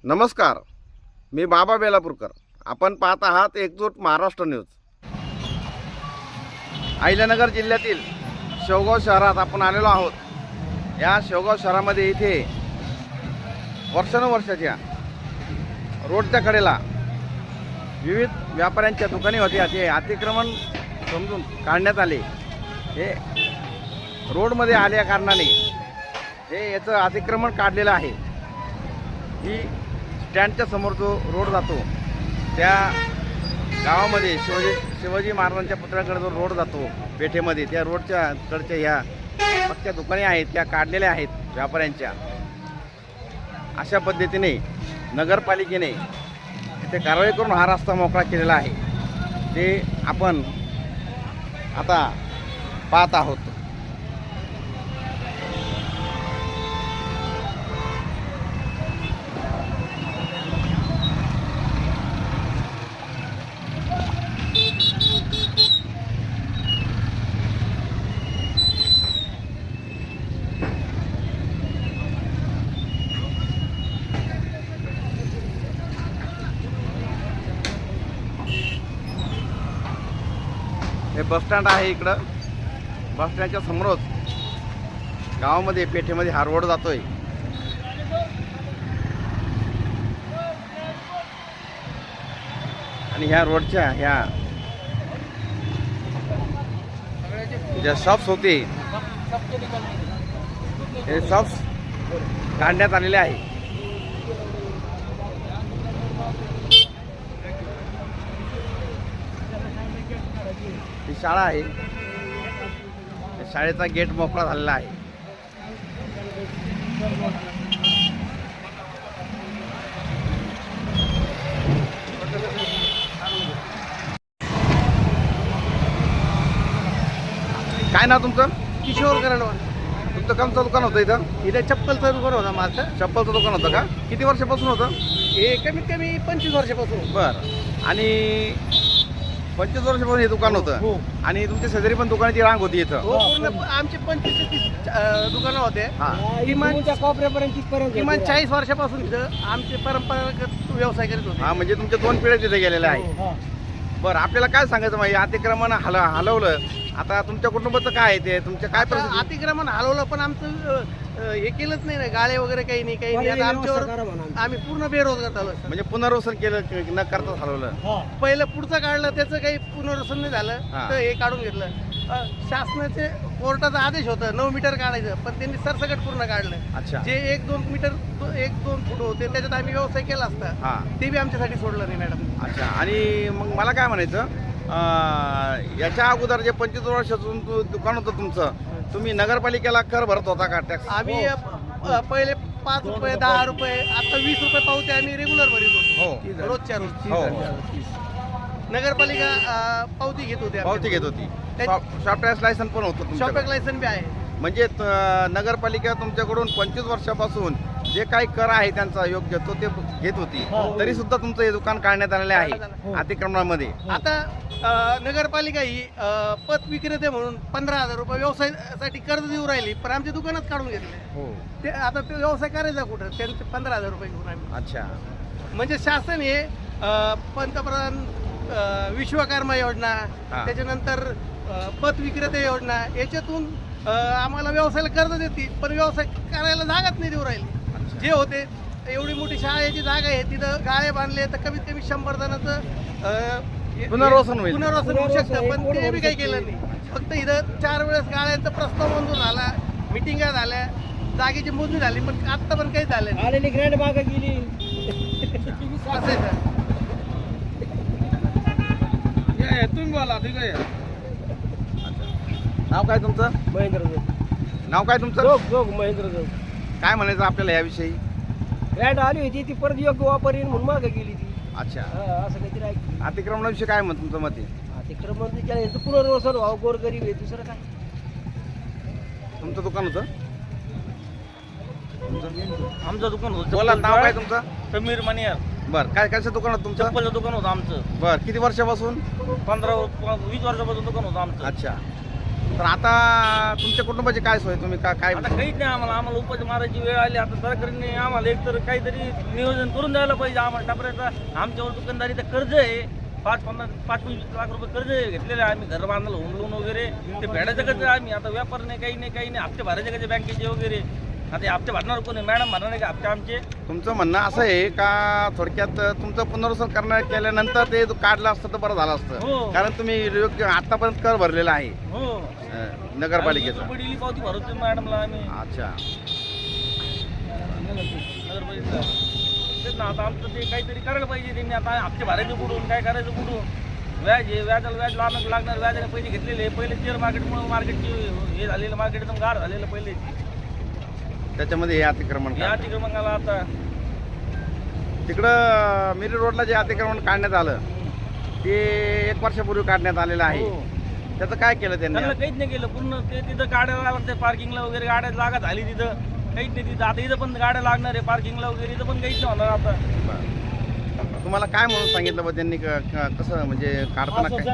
नमस्कार, मी बाबा बेलापूरकर. आपण पाहत आहात एकजूट महाराष्ट्र न्यूज. अहिल्यानगर जिल्ह्यातील शेवगाव शहरात आपण आलेलो आहोत. या शेवगाव शहरामध्ये इथे वर्षानुवर्षाच्या रोडच्या कडेला विविध व्यापाऱ्यांच्या दुकाने होत्या. ते अतिक्रमण समजून काढण्यात आले. हे रोडमध्ये आल्या कारणाने हे याचं अतिक्रमण काढलेलं आहे. ही स्टँडच्या समोर जो रोड जातो त्या गावामध्ये शिवाजी महाराजांच्या पुतळ्याकडे जो रोड जातो पेठेमध्ये, त्या रोडच्या कडच्या ह्या पक्क्या दुकाने आहेत त्या काढलेल्या आहेत व्यापाऱ्यांच्या. अशा पद्धतीने नगरपालिकेने तिथे कारवाई करून हा रस्ता मोकळा केलेला आहे. ते आपण आता पाहत आहोत. हे बसस्टँड आहे. इकडं बसस्टँडच्या समोरच गावामध्ये पेठेमध्ये हा रोड जातोय. आणि ह्या रोडच्या ह्या ज्या शॉप्स होते हे शॉप्स काढण्यात आलेले आहे. ही शाळा आहे. शाळेचा गेट मोकळा झालेला आहे. काय नाव तुमचं? किशोर करणवाल. तुमचं कामचं दुकान होतं इथं? इथे चप्पलचं दुकान होता माझं. चप्पलचं दुकान होतं का? किती वर्षापासून होतं? हे कमीत कमी 25 वर्षापासून. बरं. आणि 25 वर्षापासून हे दुकान होतं. हो. आणि तुमच्या शेजारी पण दुकानाची रांग होती इथं? हो, पूर्ण आमचे 25 ते 30 दुकानं होते. हां. किमान 40 वर्षापासून इथं आमचे परंपरागत व्यवसाय करीत होते. हां, म्हणजे तुमच्या 2 पिढ्या तिथे गेलेल्या आहे. हो. बरं, आपल्याला काय सांगायचं माहिती? अतिक्रमण हलवलं, आता तुमच्या कुटुंबाचं काय आहे ते? तुमच्या काय आता परिस्थिती? अतिक्रमण हलवलं पण आमचं हे केलंच नाही ना, गाळे वगैरे काही नाही. आता आमच्यावर आम्ही पूर्ण बेरोजगार झालो. म्हणजे पुनर्वसन केलं न करताच हलवलं? पहिलं पुढचं काढलं, त्याचं काही पुनर्वसन नाही झालं हां. तर हे काढून घेतलं. शासनाचे कोर्टाचा आदेश होता 9 मीटर काढायचं, पण त्यांनी सरसकट पूर्ण काढलं. अच्छा. जे 1-2 फूट होते त्याच्यात आम्ही व्यवसाय केला असता, हां. ते बी आमच्यासाठी सोडलं नाही मॅडम. अच्छा. आणि मग मला काय म्हणायचं, याच्या अगोदर जे 25 वर्षापासून दुकान होतं तुमचं, तुम्ही नगरपालिकेला कर भरत होता का? टॅक्स? आम्ही पहिले 5 रुपये 10 रुपये आता 20 रुपये पावते आम्ही रेग्युलर भरीत होतो. हो. रोजच्या रोज. हो. नगरपालिका पावती घेत होती. पावती घेत होती. शॉप टॅक्स लायसन पण होतं तुमच्याकडे? शॉपिंग लायसन बी आहे. म्हणजे नगरपालिका तुमच्याकडून 25 वर्षापासून जे काही कर आहे त्यांचा योग्य तो ते घेत होती, तरी सुद्धा तुमचं हे दुकान काढण्यात आलेले आहे अतिक्रमणामध्ये. आता नगरपालिका ही पत विक्रेते म्हणून 15,000 रुपये व्यवसायासाठी कर्ज देऊ राहिली, पण आमच्या दुकानात काढून घेतले. हो. ते आता ते व्यवसाय करायचा कुठं? त्यांचे 15,000 रुपये घेऊन आम्ही. अच्छा. म्हणजे शासन हे पंतप्रधान विश्वकर्मा योजना, हां. त्याच्यानंतर पत विक्रेते योजना, याच्यातून आम्हाला व्यवसायाला कर्ज देते, पण व्यवसाय करायला जागाच नाही देऊ राहिली. जे होते एवढी मोठी शाळेची जागा आहे, तिथं गाळे बांधले तर कमीत कमी 100 जणांचं पुनर्वसन होईल. पुनर्वसन होऊ शकतं, पण ते बी काही केलं नाही. फक्त इथं 4 वेळेस गाळ्यांचा प्रस्ताव मंजूर झाला, मिटिंगा झाल्या, जागेची मोजणी झाली, पण आत्ता पण काही झालं नाही. आलेली ग्रँड मागे गेली. असं आहे सर. तुम्ही बोला, ठीक आहे. नाव काय तुमचं? महेंद्र जोग. नाव काय तुमचं? जोग महेंद्र जोग. काय म्हणायचं आपल्याला याविषयी? ग्रँड आली होती ती परत योग्य वापरीन म्हणून मागे गेली ती. अच्छा. असं काहीतरी ऐकलं. अतिक्रमणाविषयी काय मत तुमचं मत आहे? अतिक्रमण यांचं पुनर्वसन व्हावं, गोरगरीब आहे, दुसरं काय. तुमचं दुकान होतं? आमचं दुकान होतं. बोला, नाव काय तुमचं? समीर मनियार. बरं, काय कशाचं दुकान होतं तुमचं? चप्पलचं दुकान होतं आमचं. बरं, किती वर्षापासून? 15-20 वर्षापासून दुकान होतं आमचं. अच्छा. तर आता तुमच्या कुटुंबाची काय सोय, तुम्ही काय आता काहीच नाही आम्हाला उपाशी मारायची वेळ आली. आता सरकारने आम्हाला एकतर काहीतरी नियोजन करून द्यायला पाहिजे. आम्हाला टपऱ्याचा आमच्यावर दुकानदारीचं कर्ज आहे, 5-25 लाख रुपये कर्ज घेतलेले आहे. आम्ही घर बांधायला होम लोन वगैरे ते फेडायचं कसं आम्ही. आता व्यापार नाही, काही नाही हप्ते भरायचे कसे बँकेचे वगैरे. आता हप्ते भरणार कोणी? मॅडम भरणार नाही का हप्ते आमचे? तुमचं म्हणणं असं आहे का थोडक्यात तुमचं पुनर्वसन केल्यानंतर ते काढलं असतं तर बरं झालं हो. असतं, कारण तुम्ही योग्य आतापर्यंत कर भरलेला आहे हो, नगरपालिकेचा. पहिली पावती भरतो मॅडमला आम्ही अच्छा, नगरपालिकेचा. तेच ना, आता आमचं ते काहीतरी करायला पाहिजे त्यांनी. आता हप्ते भरायचे कुठून, काय करायचं कुठून? व्याज आहे, व्याज लागणार. व्याजाने पैसे घेतलेले. पहिले शेअर मार्केटमुळे मार्केटची हे झालेलं, मार्केट एकदम गार झालेलं पहिले. त्याच्यामध्ये हे अतिक्रमण या अतिक्रमणाला आता तिकडं मिरी रोडला जे अतिक्रमण काढण्यात आलं ते 1 वर्षापूर्वी काढण्यात आलेलं आहे. हो. त्याचं काय केलं त्यांनी? त्यांना काहीच नाही केलं. पूर्ण ते तिथं गाड्या लागते पार्किंगला वगैरे, गाड्या जागा झाली तिथं. काहीच नाही तिथं. आता इथं पण गाड्या लागणार आहे पार्किंगला वगैरे, इथं पण काहीच नाही होणार आता. तुम्हाला काय म्हणून सांगितलं बा त्यांनी? कसं म्हणजे काढताना काय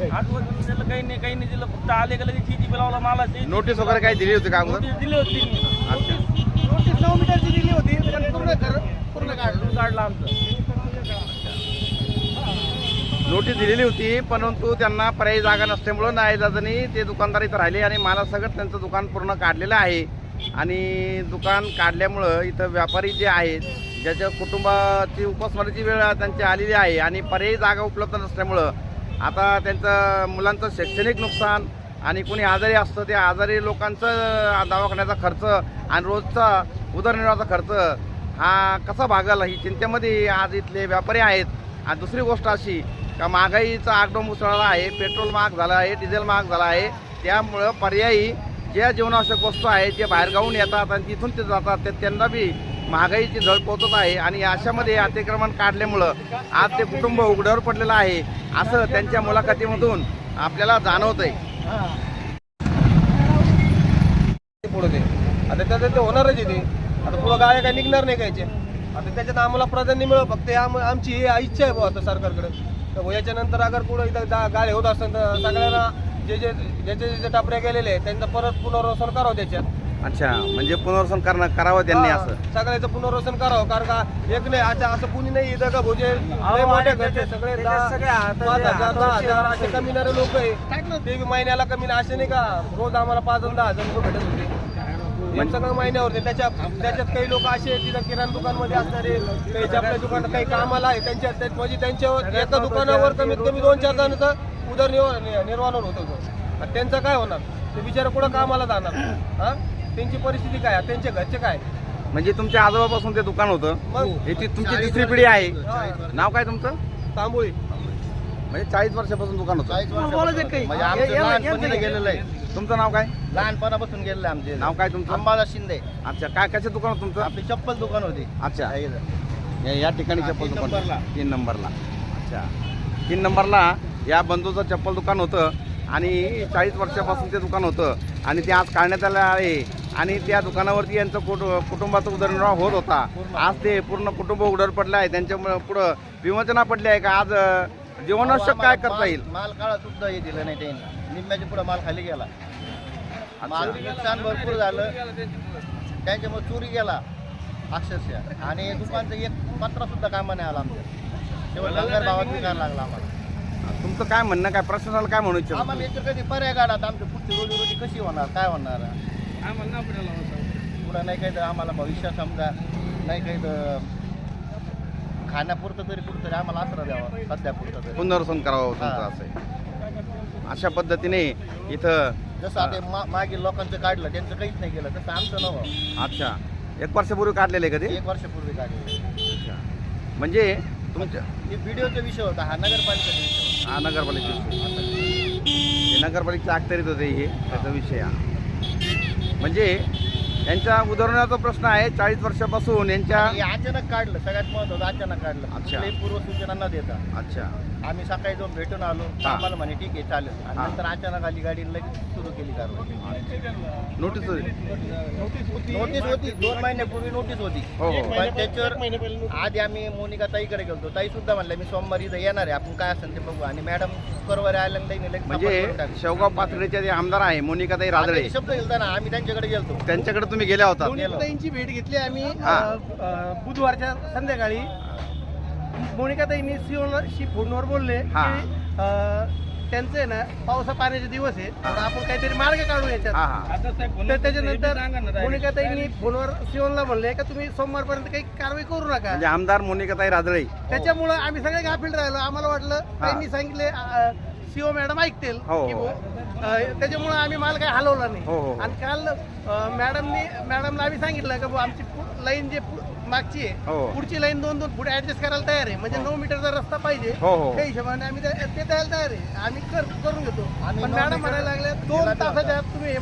आजपासून त्याला काही नाही दिलं. फक्त आले का लगेच TTP लावला मला. ते नोटीस वगैरे काही दिली होती का अगोदर? नोटीस दिली होती त्यांनी. अच्छा, नोटीस 9 मीटरची दिली होती, त्याच्यात पूर्ण काढलं आमचं. नोटीस दिलेली होती, परंतु त्यांना पर्यायी जागा नसल्यामुळं नाईलाजाने ते दुकानदार इथं राहिले आणि मला सगळं त्यांचं दुकान पूर्ण काढलेलं आहे. आणि दुकान काढल्यामुळं इथं व्यापारी जे आहेत, ज्याच्या कुटुंबाची उपासमारीची वेळ त्यांची आलेली आहे आणि पर्यायी जागा उपलब्ध नसल्यामुळं आता त्यांचं मुलांचं शैक्षणिक नुकसान आणि कोणी आजारी असतं त्या आजारी लोकांचं दवाखान्याचा खर्च आणि रोजचा उदरनिर्वाहाचा खर्च हा कसा भागाल ही चिंतेमध्ये आज इथले व्यापारी आहेत. आणि दुसरी गोष्ट अशी का महागाईचा आगडोंब उसळला आहे, पेट्रोल महाग झालं आहे, डिझेल महाग झाला आहे. त्यामुळं पर्यायी ज्या जीवनावश्यक वस्तू आहेत जे बाहेरगावून येतात आणि तिथून ते जातात ते त्यांना बी महागाईची झळ पोचत आहे. आणि अशामध्ये अतिक्रमण काढल्यामुळं आज ते कुटुंब उघड्यावर पडलेलं आहे असं त्यांच्या मुलाखतीमधून आपल्याला जाणवत आहे. पुढे ते आता त्याचं ते होणारच आहे ते. आता पुढं गाड्या काय निघणार नाही कायचे. आता त्याच्यात आम्हाला प्राधान्य मिळव फक्त आमची ही इच्छा आहे आता सरकारकडे. तर याच्यानंतर अगर पुढं इथं गाड्या होत असतात तर सगळ्यांना ज्याचे टापऱ्या गेलेले आहेत त्यांचं परत पुनर्वसन करावं त्याच्यात. अच्छा, म्हणजे पुनर्वसन करावं त्यांनी असं सगळ्याचं पुनर्वसन करावं. कारण का एक नाही आता असं कुणी नाही इथं का भोजे मोठ्या घरचे सगळे 10,000 असे कमीणारे लोक आहे. ते महिन्याला कमी असे नाही का रोज आम्हाला 5,000-10,000 रुपये भेटत होते. हे सगळं महिन्यावरती. त्याच्यात काही लोक असे आहेत तिथं किराणा दुकानमध्ये असणारे, काही चपल्या दुकानात काही कामाला आहे म्हणजे त्यांच्यावर एका दुकानावर कमीत कमी 2-4 जणांचं उदरनिर्वाह होत होतं. आणि त्यांचं काय होणार? ते बिचारा कुठं कामाला जाणार? हा, त्यांची परिस्थिती काय? त्यांच्या घरचे काय? म्हणजे तुमच्या आजोबापासून ते दुकान होतं. मग याची तुमची तिसरी पिढी आहे. नाव काय तुमचं? तांबोळी. म्हणजे 40 वर्षापासून दुकान होतं. म्हणजे आमचं लहानपणी गेलेलं आहे. तुमचं नाव काय? लहानपणापासून गेलेलं आमचे नाव काय तुमचं? अंबादास शिंदे. अच्छा, काय कशा दुकान होतं तुमचं? आपली चप्पल दुकान होती. अच्छा, या ठिकाणी चप्पल 3 दुकान नंबरला. 3 नंबरला. अच्छा, 3 नंबरला या बंधूचं चप्पल दुकान होतं आणि 40 वर्षापासून ते दुकान होतं आणि ते आज काढण्यात आलं आहे. आणि त्या दुकानावरती यांचं कुटुंबाचा उदरनिर्वाह होत होता. आज ते पूर्ण कुटुंब उघड्यावर पडलं आहे. त्यांच्या पुढं विवंचना पडली आहे का आज जीवनावश्यक काय करता येईल? माल काळा सुद्धा हे दिलं नाही त्यांनी. निम्म्याच्या पुढे माल खाली गेला. माल नुकसान भरपूर झालं. त्यांच्यामुळे चोरी गेला अक्षरशः. आणि दुकानचं एक पत्रा सुद्धा कामा नाही आला आमच्या. तेव्हा लंगर भावात विकायला लागला आम्हाला. तुमचं काय म्हणणं काय? प्रशासनाला काय म्हणू इच्छिता? आम्हाला याच्या कधी पर्याय काढा. आमची पुढची रोजी कशी होणार? काय होणार? पुढं नाही काही तर आम्हाला भविष्य समजा नाही काही तर खाण्यापुरतं तरी कुठंतरी आम्हाला आसरा द्यावा सध्या पुरतं तरी. पुनर्वसन करावं तुमचं असं आहे. अशा पद्धतीने इथं जसं आता मागील लोकांचं काढलं त्यांचं काहीच नाही केलं तसं आमचं नवं. अच्छा, 1 वर्षापूर्वी काढलेलं आहे कधी? 1 वर्षापूर्वी काढलं. म्हणजे तुमच्या हे व्हिडिओचा विषय होता. हा नगरपालिकेचा विषय होता. हा नगरपालिकेचा अखत्यारीत होते हे त्याचा विषय हा. म्हणजे यांच्या उदाहरणाचा प्रश्न आहे. 40 वर्षापासून यांच्या हे अचानक काढलं, सगळ्यात महत्वाचं अचानक काढलं. अच्छा. कुठल्याही पूर्वसूचना न देता अच्छा आम्ही सकाळी जाऊन भेटून आलो, हा. आम्हाला म्हणे ठीक आहे चालेल, आणि हा. नंतर अचानक आली गाडी आणि लगेच सुरू केली कारवाई. नोटीस होती. नोटीस होती, 2 महिन्यापूर्वी नोटीस होती. हो हो पण त्याच्यावर आधी आम्ही मोनिका ताईकडे गेलो. ताई सुद्धा म्हणल्या मी सोमवारी इथं येणार आहे, आपण काय असेल ते बघू. आणि मॅडम परवारी आल्यानंतर ताईने लगेच म्हणजे तपास करून टाकली. शेवगाव पाथर्डीचे जे आमदार आहे मोनिकाताई राजळे, आता शब्द गेलता ना, आम्ही त्यांच्याकडे गेलतो. त्यांच्याकडे तुम्ही गेल्या होता. मोनिकाताईंची भेट घेतली आम्ही हा. बुधवारच्या संध्याकाळी. मोनिकाताईंनी सीओशी फोनवर बोलले हा. की त्यांचं आहे ना पावसा पाण्याचे दिवस आहे, तर आपण काहीतरी मार्ग काढू याच्यात. हा हा तर त्याच्यानंतर मोनिकाताईंनी फोनवर सीओला म्हणले का तुम्ही सोमवारपर्यंत काही कारवाई करू नका. म्हणजे आमदार मोनिकाताई राजळे. त्याच्यामुळं आम्ही सगळे गाफील राहिलो. आम्हाला वाटलं त्यांनी सांगितले सीओ मॅडम ऐकतील हो, की हो. त्याच्यामुळे आम्ही माल काही हलवला नाही. हो, हो. आणि काल मॅडमला आम्ही सांगितलं का बुवा आमची लाईन जे मागची हो. आहे पुढची लाईन 2-2 फूट ऍडजस्ट करायला तयार आहे, म्हणजे 9 मीटरचा रस्ता पाहिजे. हो, हो. त्या हिशोबाने आम्ही ते द्यायला तयार आहे. आम्ही करून घेतो. आम्ही पण 9 मॅडम मीटर म्हणायला लागल्या दिला 2 तासाच्या आत तुम्ही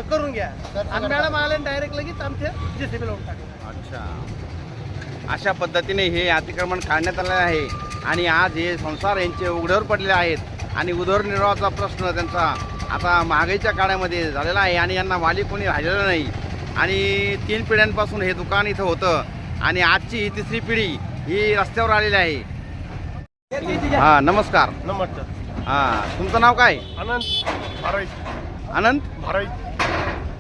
करून घ्या. आणि मॅडम आल्या डायरेक्ट लगेच आमच्या JCB लावून टाकलं. अच्छा, अशा पद्धतीने हे अतिक्रमण काढण्यात आलेलं आहे. आणि आज हे संसार यांचे उघड्यावर पडलेले आहेत आणि उदरनिर्वाहाचा प्रश्न त्यांचा आता महागाईच्या काळामध्ये झालेला आहे आणि यांना वाली कोणी राहिलेलं नाही. आणि 3 पिढ्यांपासून हे दुकान इथं होतं आणि आजची ही 3री पिढी ही रस्त्यावर आलेली आहे. हा नमस्कार. नमस्कार. हा तुमचं नाव काय? आनंद भराई. अनंत. भराई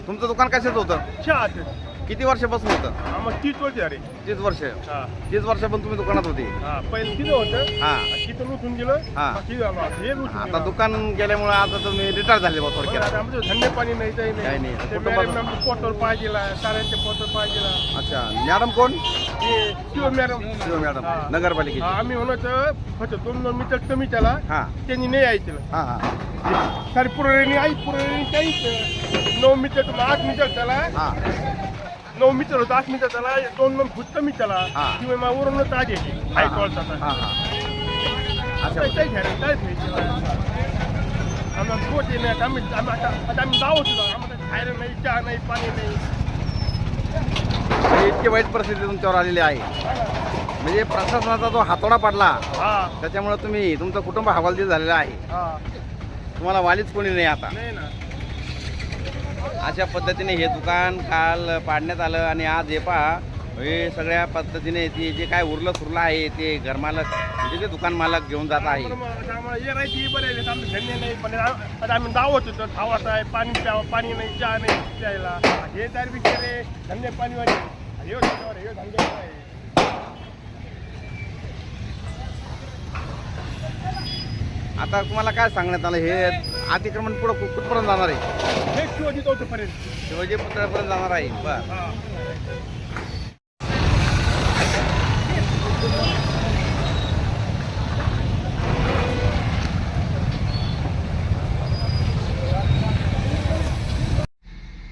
तुमचं दुकान कशाचं होतं? चहा. किती वर्षापासून होतं? आम्हाला 30 वर्ष अरे. 30 वर्ष. हा 30 वर्षापासून तुम्ही दुकानात होते. हा पहिलं तिथं होतं. हा तिथं उठून गेलं. हा. तिथं आलो आता. हे उठून आता गेलं. दुकान गेल्यामुळे आता तुम्ही रिटायर झाले बा बरं, थोडक्यात. आता आमचं धंदे पाणी नाही, काही काही नाही. नाही. ते कुटुंबाचं- मॅडम आमचं पोटवर पाहिजे, साऱ्यांच्या पोटवर पाहिजे. अच्छा, मॅडम कोण? हे शिव मॅडम. शिव मॅडम हा. नगरपालिकेची. हा, आम्ही म्हणत फक्त 2 मीटर कमी त्याला हा त्यांनी नाही यायचं. हा हा सारी पुरवणी आई पुरवणी काहीच 9 मीटर 8 मीटर त्याला हा 9 मीटर होतं, 8 मीटर त्याला 2 फूट कमी त्याला हा. किंवा मग वरूनच आग येते हाय हा कॉलचा. हा हा. अशा काय घ्यायला काय घ्यायचं आम्हाला पोट आहे नाही. आता आम्ही जाऊ सुद्धा आम्हाला खायला नाही, चहा नाही, पाणी नाही. म्हणजे इतकी वाईट परिस्थिती तुमच्यावर आलेली आहे. म्हणजे प्रशासनाचा जो हातोडा पडला हा त्याच्यामुळे तुम्ही तुमचं कुटुंब हवालदिल झालेलं आहे. हा तुम्हाला वालीच कोणी नाही आता. नाही ना. अशा पद्धतीने हे दुकान काल पाडण्यात आलं आणि आज हे पहा हे सगळ्या पद्धतीने ते जे काय उरलं सुरलं आहे ते घरमालक म्हणजे ते दुकान मालक घेऊन जात आहे. आम्हाला ये राहायची बरं आहे. आमचं धन्य नाही, पण आता आम्ही दावत होतो खावाचं आहे, पाणी प्यावं, पाणी नाही, चहा नाही प्यायला. हे तर बिचारे धंदे पाणीवाले हे धंदे आहे. आता तुम्हाला काय सांगण्यात आलं हे अतिक्रमण पुढं कुठपर्यंत जाणार आहे? हे शिवाजी चौथपर्यंत. शिवाजी पुतळ्यापर्यंत जाणार आहे. बरं. हा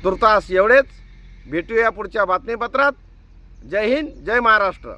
तुर्तास एवढेच. भेटूया पुढच्या बातमीपत्रात. जय हिंद, जय महाराष्ट्र.